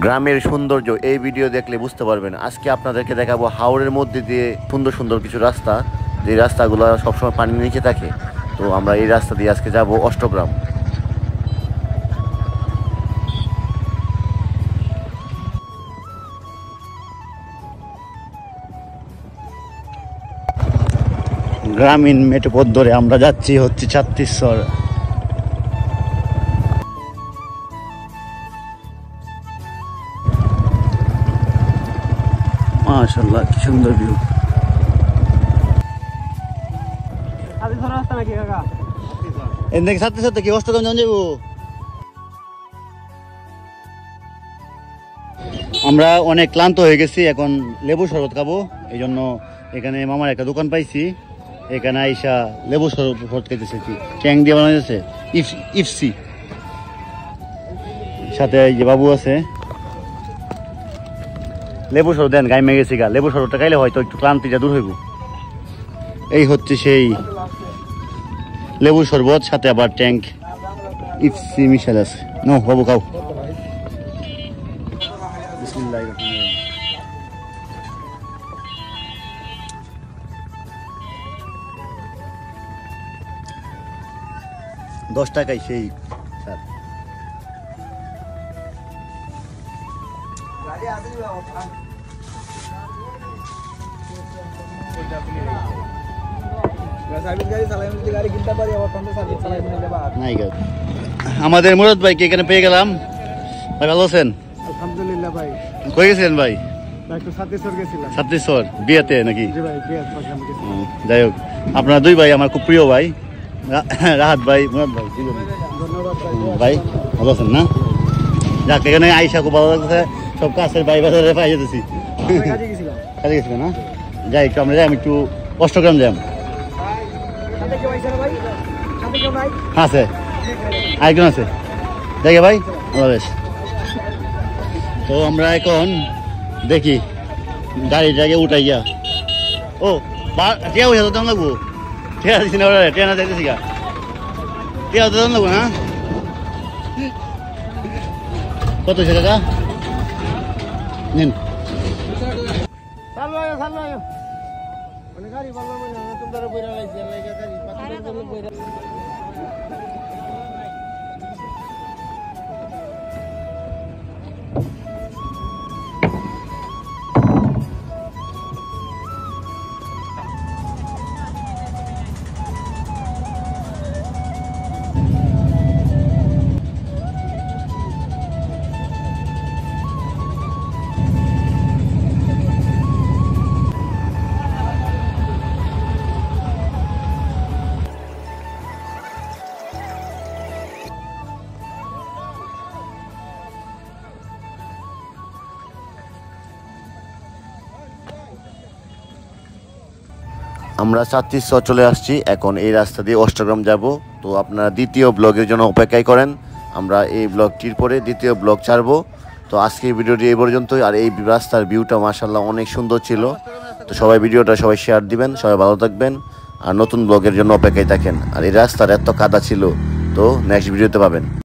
গ্রামের সৌন্দর্য এই ভিডিও দেখলে বুঝতে পারবেন। আজকে আপনাদেরকে দেখাবো হাওরের মধ্যে দিয়ে সুন্দর সুন্দর কিছু রাস্তা, যে রাস্তাগুলো সবসময় পানির নিচে থাকে। তো আমরা এই রাস্তা দিয়ে আজকে যাব অষ্টগ্রাম। গ্রামীণ মেঠো পথ ধরে আমরা যাচ্ছি হচ্ছে ছাত্তিশ্বর। মাশাআল্লাহ, কি সুন্দর ভিউ। এদিকে ছাত্তিশ্বর কি অষ্টগ্রাম যান যাবো? আমরা অনেক ক্লান্ত হয়ে গেছি, এখন লেবু শরবত খাবো। এই জন্য এখানে মামার একটা দোকান পাইছি, এখানে আইসা লেবু শরবত খাইতেছে। কি ট্যাং দিয়ে বানানো যাচ্ছে, ইফসি। সাথে এই যে বাবু আছে। লেবু শরবত দেন, গাইমে গেছি গা। লেবু শরবতটা খাইলে হয়তো একটু ক্লান্তিটা দূর হইব। এই হচ্ছে সেই লেবু শরবত, সাথে আবার ট্যাঙ্ক ইফসি মিশাল আছে। নো বাবু খাও। বিসমিল্লাহির রহমানির রহিম। 10 টাকায় সেই স্যার। আমাদের মুরাদ ভাইকে এখানে পেয়ে গেলাম। ভাই ভালো আছেন? আলহামদুলিল্লাহ ভাই। কই গেছিলেন ভাই? ছাত্তিশ্বর বিয়েতে নাকি? যাই হোক, আপনারা দুই ভাই আমার খুব প্রিয় ভাই, রাহাত ভাই, মুরাদ ভাই। ভাই ভালো আছেন না? যাক, এখানে আইসা খুব ভালো লাগছে। সব কাছের ভাই বাজারে পাই যেতেছি। কাজে গেছিলেন না? যাই একটু আমরা যাই, আমি একটু অষ্টগ্রাম যাই। আছে আরেকজন আছে, দেখে ভাই ভালো বেশ। তো আমরা এখন দেখি গাড়িটাকে উঠাই গিয়া। ও টিয়া পয়সা তো দাম লাগবো। টিয়া দিচ্ছি না, টিয়া না যাইতেছি গা। টিয়া তো দাম লাগবো না? কত হয়েছে কাকা? নিন। আমরা ছাত্তিশ্বর চলে আসছি, এখন এই রাস্তা দিয়ে অষ্টগ্রাম যাব। তো আপনারা দ্বিতীয় ব্লগের জন্য অপেক্ষায় করেন। আমরা এই ব্লগটির পরে দ্বিতীয় ব্লগ ছাড়বো। তো আজকের ভিডিওটি এই পর্যন্তই। আর এই রাস্তার ভিউটা মাশাআল্লাহ অনেক সুন্দর ছিল। তো সবাই ভিডিওটা শেয়ার দিবেন, সবাই ভালো থাকবেন আর নতুন ব্লগের জন্য অপেক্ষায় থাকেন। আর এই রাস্তার এত কাদা ছিল, তো নেক্সট ভিডিওতে পাবেন।